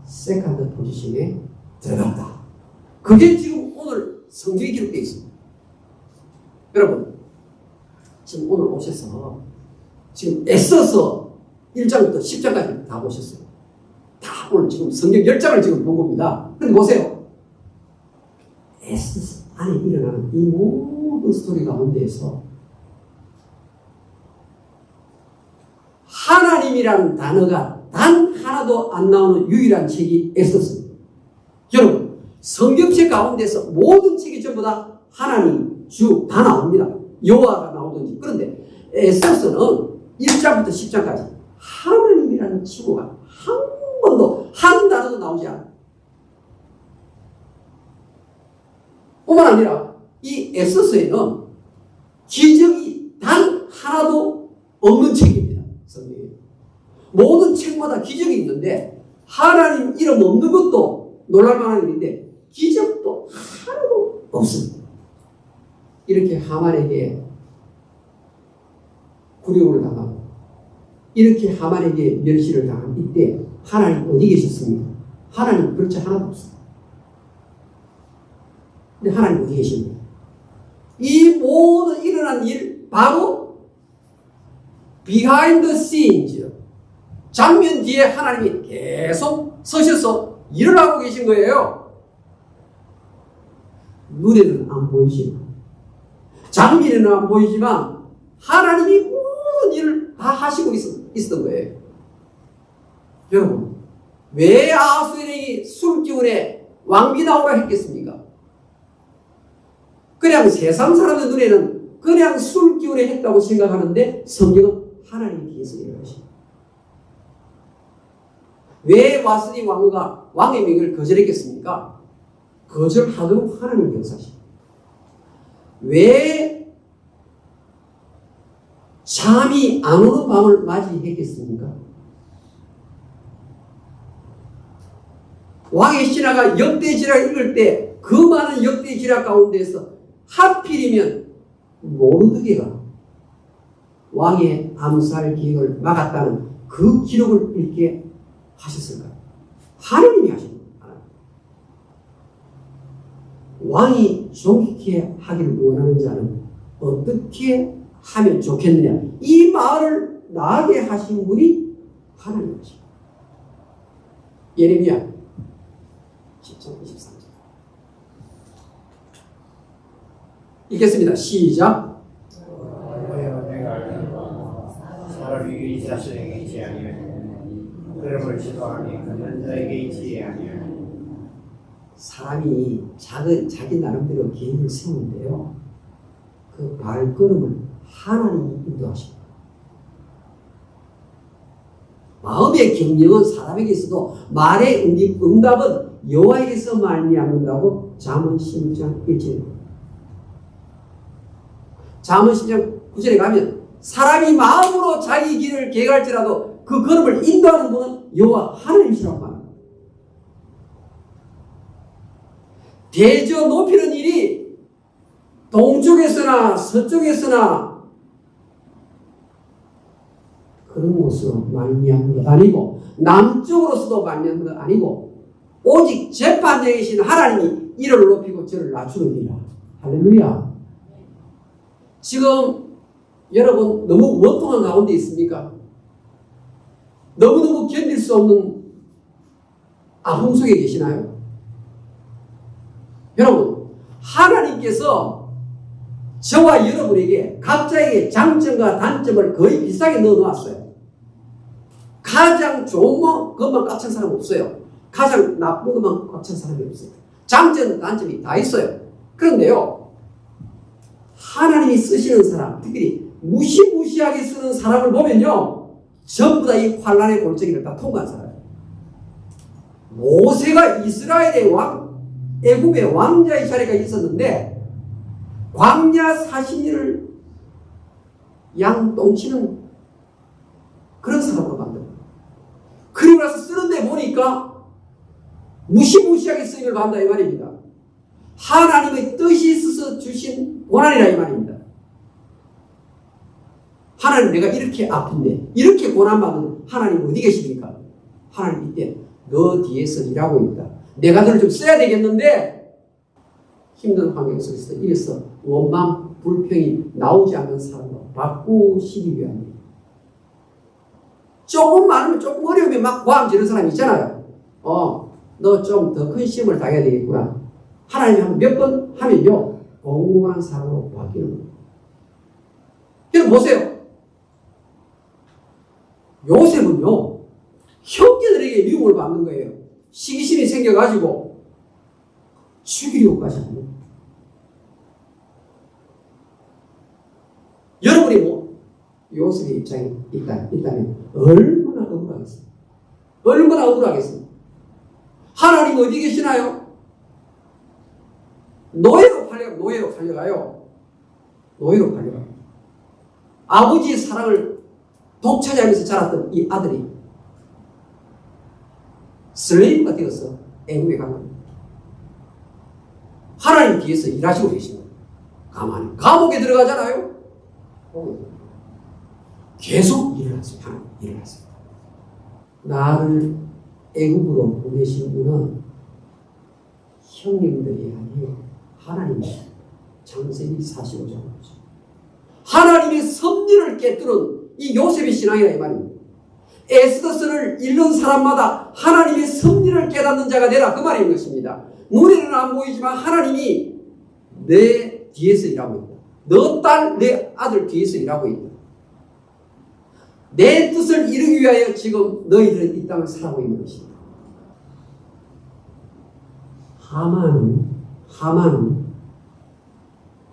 세컨드 포지션에 들어갔다. 그게 지금 오늘 성경에 기록되어 있습니다. 여러분, 지금 오늘 오셔서 지금 애써서 1장부터 10장까지 다 보셨어요. 다 오늘 지금 성경 10장을 지금 본 겁니다. 근데 보세요. 애써서 안에 일어나는 이 모든 스토리 가운데에서 하나님이라는 단어가 단 하나도 안 나오는 유일한 책이 애써서입니다. 여러분, 성경책 가운데서 모든 책이 전부 다 하나님, 주 다 나옵니다. 여호와가 나오든지. 그런데 에스더서는 1장부터 10장까지 하나님이라는 칭호가 한 번도 한 단어도 나오지 않아요. 뿐만 아니라 이 에스더서에는 기적이 단 하나도 없는 책입니다. 성경에. 모든 책마다 기적이 있는데 하나님 이름 없는 것도 놀랄만한 일인데 기적도 하나도 없습니다. 이렇게 하만에게 굴욕을 당하고 이렇게 하만에게 멸시를 당한 이때 하나님 어디 계셨습니까? 하나님 그렇지 하나도 없습니다. 근데 하나님 어디 계십니까? 이 모든 일어난 일 바로 비하인드 씬즈 장면 뒤에 하나님이 계속 서셔서 일을 하고 계신 거예요. 눈에는 안 보이지만 장면에는 안 보이지만 하나님이 모든 일을 다 하시고 있었던 거예요. 여러분, 왜 아하수에게 술기운에 왕비 나오라 했겠습니까? 그냥 세상 사람의 눈에는 그냥 술기운에 했다고 생각하는데 성경은 하나님이 계속 일하십니다. 왜 와스니 왕후가 왕의 명예를 거절했겠습니까? 거절하도록 하나님 역사십니다. 왜 잠이 안 오는 밤을 맞이했겠습니까? 왕의 신하가 역대지략을 읽을 때 그 많은 역대지략 가운데서 하필이면 모르드게가 왕의 암살 계획을 막았다는 그 기록을 읽게 하셨을까요? 하나님이 하신 거예요. 왕이 존귀케 하기를 원하는 자는 어떻게 하면 좋겠느냐. 이 말을 나게 하신 분이 하나님이십니다. 예레미야 10장 23절 읽겠습니다. 시작. 사람이 이 자신에게 있지 아니하니 그름을 지도하니 그는 자에게 있지 아니하니 사람이 자기 나름대로 계획을 세우는데요. 그 발걸음을 하나님이 인도하십니다. 마음의 경영은 사람에게 있어도 말의 응답은 여호와에게서 말미암는다고 잠언 16장 1절에 잠언 10장 9절에 가면 사람이 마음으로 자기 길을 계획할지라도 그 걸음을 인도하는 분은 여호와 하나님이시라고 말합니다. 대저 높이는 일이 동쪽에서나 서쪽에서나 그런 곳으로 말미암는 것 아니고 남쪽으로서도 말미암는 것 아니고 오직 재판장에 계신 하나님이 이를 높이고 저를 낮추느니라. 할렐루야. 지금 여러분 너무 원통한 가운데 있습니까? 너무너무 견딜 수 없는 아픔 속에 계시나요? 여러분, 하나님께서 저와 여러분에게 각자에게 장점과 단점을 거의 비슷하게 넣어놓았어요. 가장 좋은 것만 꽉 찬 사람 없어요. 가장 나쁜 것만 꽉 찬 사람이 없어요. 장점, 단점이 다 있어요. 그런데요, 하나님이 쓰시는 사람, 특히 무시무시하게 쓰는 사람을 보면요, 전부 다 이 환란의 골짜기를 다 통과한 사람이에요. 모세가 이스라엘의 애굽의 왕자의 자리가 있었는데 광야 40년을 양똥치는 그런 사람으로 만듭니다. 그리고 나서 쓰는데 보니까 무시무시하게 쓰임을 받는다 이 말입니다. 하나님의 뜻이 있어서 주신 고난이라 이 말입니다. 하나님 내가 이렇게 아픈데 이렇게 고난받는 하나님 어디 계십니까? 하나님 이때 너 뒤에서 일하고 있다. 내가 너를 좀 써야 되겠는데 힘든 환경 속에서 이래서 원망, 불평이 나오지 않는 사람으로 바꾸시기 위함입니다. 조금 많으면 조금 어려우면 막 고함 지르는 사람이 있잖아요. 너 좀 더 큰 시험을 당해야 되겠구나. 하나님이 한 몇 번 하면요 공고한 사람으로 바뀌는 거예요. 여러분 보세요. 요셉은요 형제들에게 미움을 받는 거예요. 시기심이 생겨가지고 죽이려고까지 합니다. 여러분이 요셉의 입장에 있다면 얼마나 억울하겠습니까? 얼마나 억울하겠습니까? 하나님 어디 계시나요? 노예로 팔려가요. 노예로 팔려가요. 아버지의 사랑을 독차지하면서 자랐던 이 아들이 슬레이브가 되어서 애굽에 간 겁니다. 하나님 뒤에서 일하시고 계십니다. 가만히 감옥에 들어가잖아요. 계속 일을 하십니다. 일을 하십니다. 나를 애굽으로 보내신 분은 형님들이 아니에요. 하나님이시죠. 창세기 45장. 하나님의 섭리를 깨뜨린 이 요셉의 신앙이라 이 말입니다. 에스더스를 읽는 사람마다 하나님의 섭리를 깨닫는 자가 되라 그 말인 것입니다. 눈에는 안 보이지만 하나님이 내 뒤에서 일하고 있다. 너 딸, 내 아들 뒤에서 일하고 있다. 내 뜻을 이루기 위하여 지금 너희들은 이 땅을 살아가고 있는 것입니다. 하만은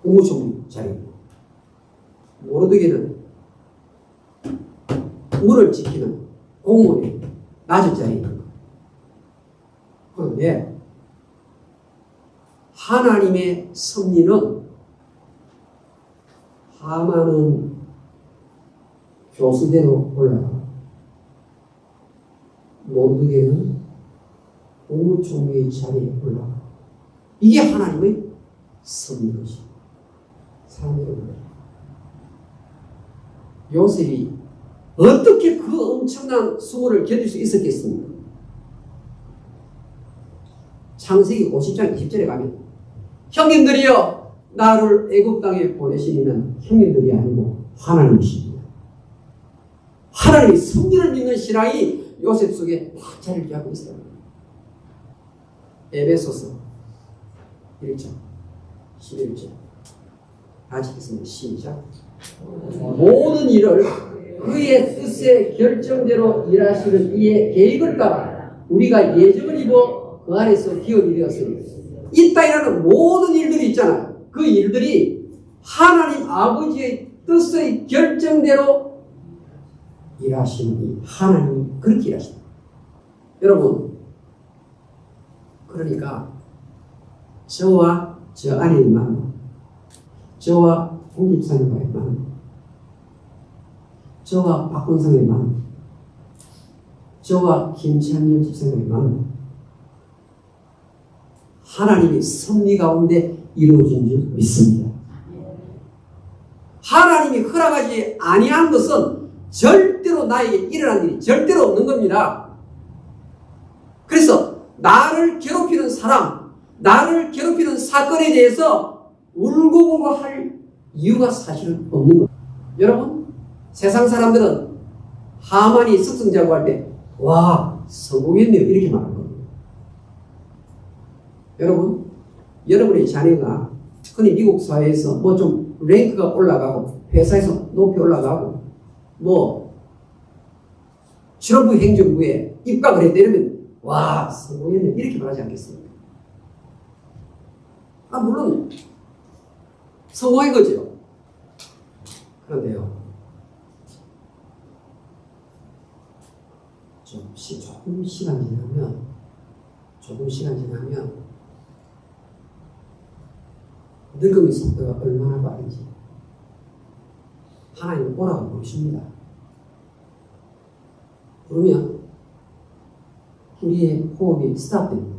국무총리 자리입니다. 모르드게는 물을 지키는 공무원의 낮은 자리에 있는 것. 그런데 하나님의 섭리는 하만은 교수대로 올라가 모르드게는 국무총리의 자리에 올라가. 이게 하나님의 섭리인 것입니다. 사랑 여러분, 요셉이 어떻게 그 엄청난 수고를 견딜 수 있었겠습니까? 창세기 50장 20절에 가면 형님들이여 나를 애굽 땅에 보내시니는 형님들이 아니고 하나님이십니다. 하나님의 섭리를 믿는 신앙이 요셉 속에 확 자리를 잡고 있어요. 에베소서 1장 11절 같이 읽겠습니다. 시작. 모든 일을 그의 뜻의 결정대로 일하시는 이의 계획을 따라 우리가 예정을 입어 그 안에서 기업이 되었으니 이 땅이라는 모든 일들이 있잖아요. 그 일들이 하나님 아버지의 뜻의 결정대로 일하시니 하나님이 그렇게 일하신다. 여러분, 그러니까 저와 저 안에 있는 마음, 저와 홍집사님과의 마음, 저와 박건성의 마음, 저와 김찬열 집사님의 마음, 하나님의 섭리 가운데 이루어진 줄 믿습니다. 하나님이 허락하지 아니한 것은 절대로 나에게 일어난 일이 절대로 없는 겁니다. 그래서 나를 괴롭히는 사람, 나를 괴롭히는 사건에 대해서 울고불고 할 이유가 사실은 없는 겁니다. 여러분, 세상 사람들은 하만이 습승자고 때 와, 성공했네요 이렇게 말하는 겁니다. 여러분, 여러분의 자녀가 흔히 미국 사회에서 뭐 좀 랭크가 올라가고 회사에서 높이 올라가고 뭐 트럼프 행정부에 입각을 했다 이러면 와, 성공했네 이렇게 말하지 않겠습니까? 물론 성공한 거죠. 그런데요, 조금 시간 지나면 늙음의 속도가 얼마나 빠른지 하나님은 오라고 부르십니다. 그러면 우리의 호흡이 스탑됩니다.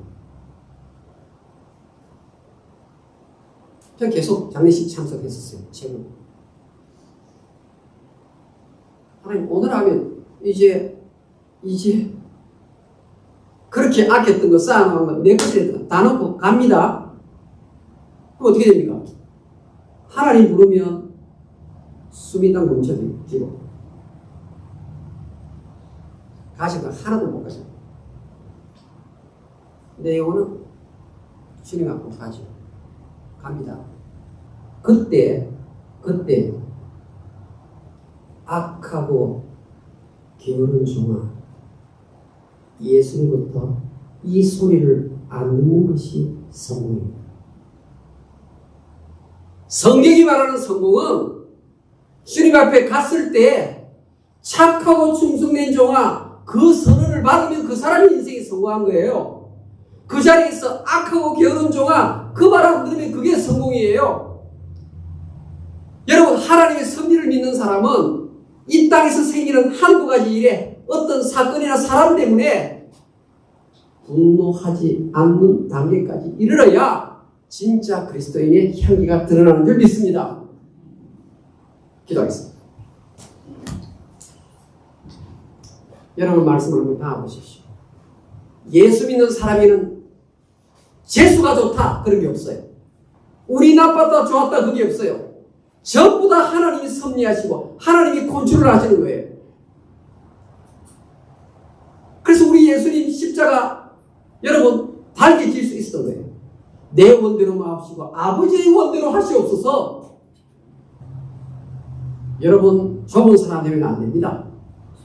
저 계속 장례식 참석했었어요. 최근 하나님 오늘 하면 이제 그렇게 아꼈던 거 쌓아놓은 거 내 것에 다 넣고 갑니다. 그럼 어떻게 됩니까? 하나님 부르면 숨이 딱 멈춰지고 가시가 하나도 못 가죠. 내 영혼은 주님 앞으로 가죠. 갑니다. 그때 악하고 게으른 종아, 예수님부터 이 소리를 안 듣는 것이 성공입니다. 성경이 말하는 성공은 주님 앞에 갔을 때 착하고 충성된 종아, 그 선언을 받으면 그 사람의 인생이 성공한 거예요. 그 자리에서 악하고 게으른 종아, 그 말 안 들으면 그게 성공이에요. 여러분, 하나님의 섭리를 믿는 사람은 이 땅에서 생기는 한두 가지 일에 어떤 사건이나 사람 때문에 분노하지 않는 단계까지 이르러야 진짜 그리스도인의 향기가 드러나는 줄 믿습니다. 기도하겠습니다. 여러분, 말씀을 한번 다 보십시오. 예수 믿는 사람에는 재수가 좋다 그런 게 없어요. 운이 나빴다 좋았다 그게 없어요. 전부 다 하나님이 섭리하시고 하나님이 컨트롤 하시는 거예요. 그래서 우리 예수님 십자가 여러분 달게 질 수 있었던 거예요. 내 원대로 마옵시고 아버지의 원대로 하시옵소서. 여러분, 좁은 사람 되면 안 됩니다.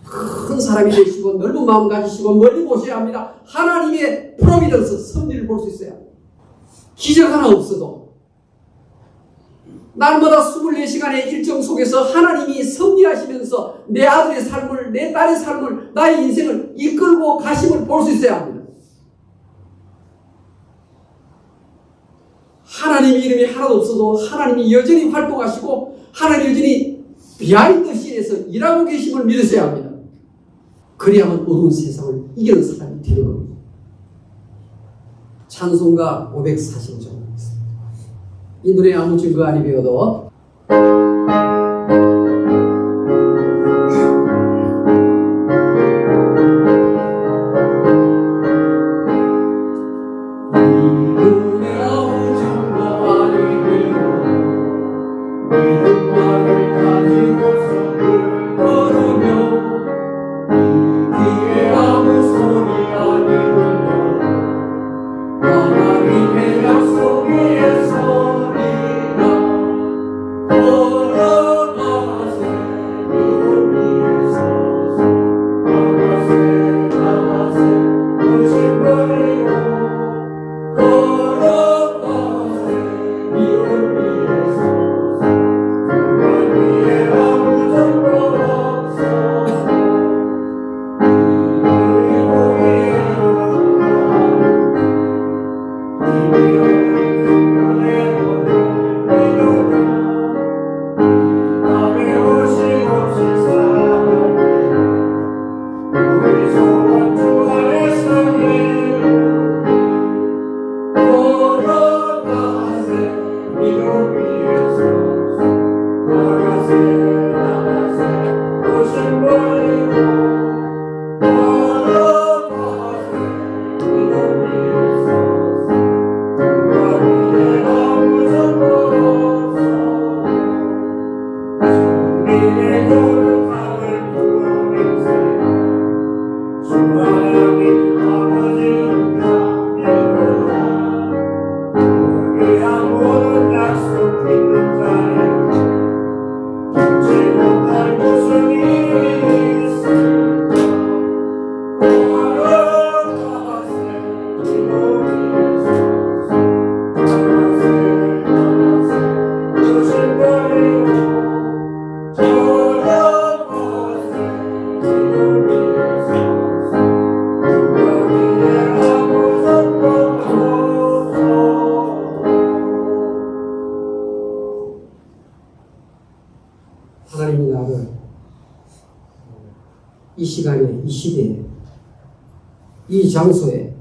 큰 사람이 되시고 넓은 마음 가지시고 멀리 보셔야 합니다. 하나님의 프로비던스, 섭리를 볼 수 있어야 합니다. 기적 하나 없어도 날마다 24시간의 일정 속에서 하나님이 섭리하시면서 내 아들의 삶을, 내 딸의 삶을, 나의 인생을 이끌고 가심을 볼 수 있어야 합니다. 하나님의 이름이 하나도 없어도 하나님이 여전히 활동하시고 하나님이 여전히 비하인드 씬에서 일하고 계심을 믿으셔야 합니다. 그래야만 어두운 세상을 이기는 사람이 되는 겁니다. 찬송가 545장 이 노래 아무 증거 아니 배워도 하나님이 나를 이 시간에, 이 시대에, 이 장소에,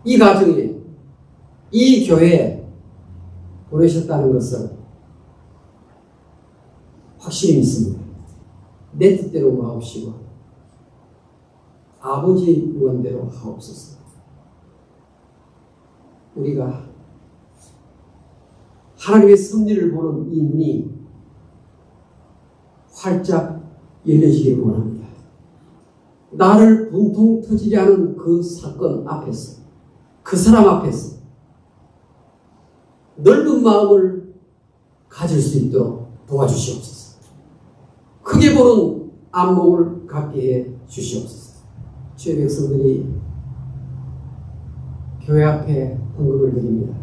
이 가정에, 이 교회에 보내셨다는 것을 확실히 믿습니다. 내 뜻대로 마옵시고 아버지 원대로 하옵소서. 우리가 하나님의 섭리를 보는 이 눈이 활짝 열려지기를 원합니다. 나를 분통 터지게 하는 그 사건 앞에서, 그 사람 앞에서 넓은 마음을 가질 수 있도록 도와주시옵소서. 크게 보는 안목을 갖게 해 주시옵소서. 주의 백성들이 교회 앞에 헌금을 드립니다.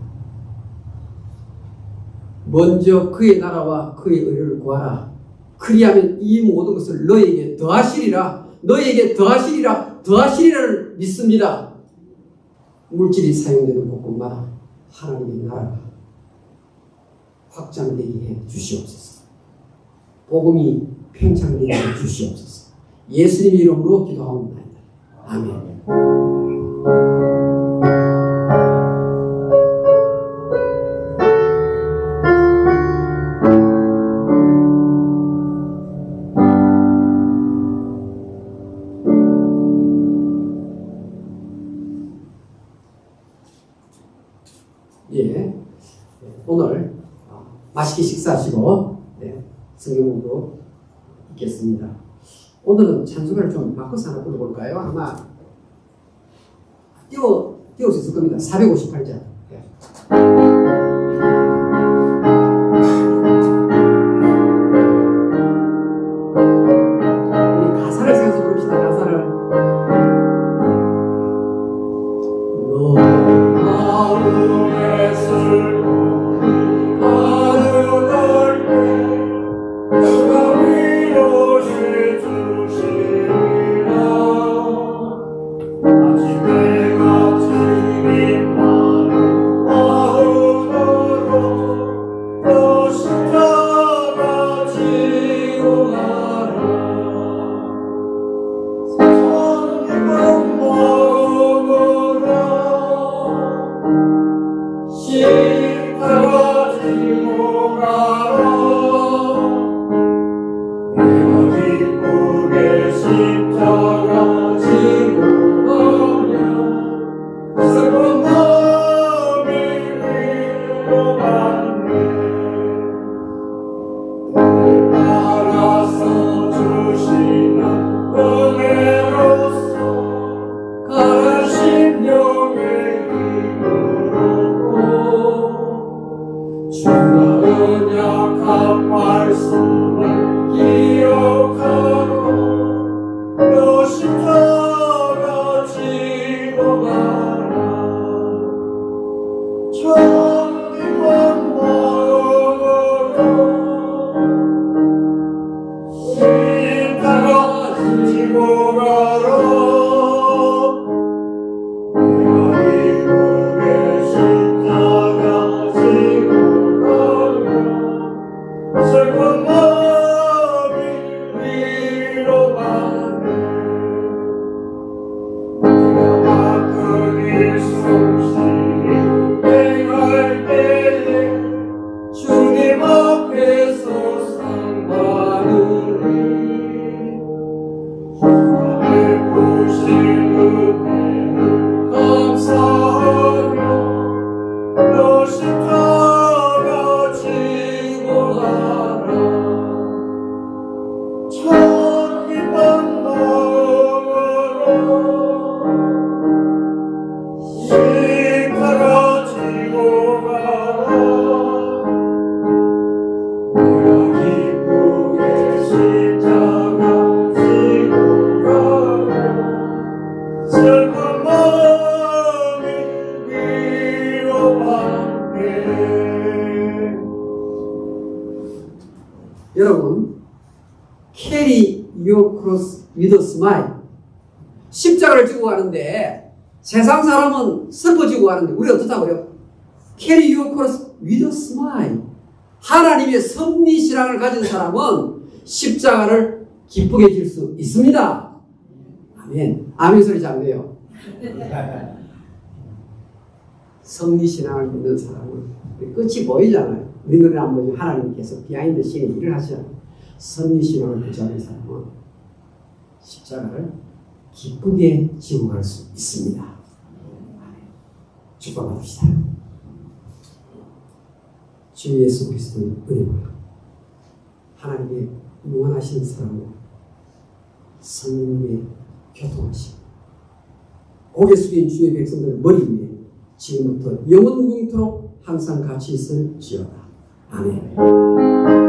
먼저 그의 나라와 그의 의를 구하라. 그리하면 이 모든 것을 너에게 더하시리라. 너에게 더하시리라. 더하시리라를 믿습니다. 물질이 사용되는 곳곳마다 하나님의 나라가 확장되게 해 주시옵소서. 복음이 팽창되게 해 주시옵소서. 예수님의 이름으로 기도하옵나이다. 아멘. 예, 오늘 맛있게 식사하시고 성경도 읽겠습니다. 오늘은 찬송가를 좀 바꿔서 하나 불러볼까요? 아마 띄울 수 있을 겁니다. 458장. 우리 가사를 생각해서 부릅시다. 가사를. 마음의 슬픔이 가득할 때 누가 위로해 주시리라. 아침에 같은 빛나는 마음으로 너 십자가 지고 가라. 성령은 마음으로 십자가 지고 가라. 내가 기쁘게 십자가 지고 가면 슬픈 마음이 위로받네. 오늘 알아서 주시는 은혜로서 가라 심령의 힘으로 주가 언약한 말씀을 기억하고 너 십자가 지고 가라. 청림한 마음으로 십자가 지고 가라. 내가 기쁘게 십자가 지고 가면 슬픈 마음이 위로받네. 여러분, carry your cross with a smile. 십자가를 지고 가는데 세상 사람은 슬퍼지고 가는데 우리 어떻다고요? carry your cross with a smile. 하나님의 섭리신앙을 가진 사람은 십자가를 기쁘게 질 수 있습니다. 아멘. 아멘 소리 잘 돼요. 섭리신앙을 믿는 사람은 끝이 보이잖아요. 우리 눈에 안 보이면 하나님께서 비하인드 씬의 일을 하시잖아요. 섭리신앙을 부자는 사람은 십자가를 기쁘게 지고 갈 수 있습니다. 축복합시다. 주 예수 그리스도의 은혜로 하나님의 무한하신 사랑으로 성령님의 교통하심 고개 숙인 주의 백성들 머리 위에 지금부터 영원 무궁토록 항상 같이 있을지어다. 아멘.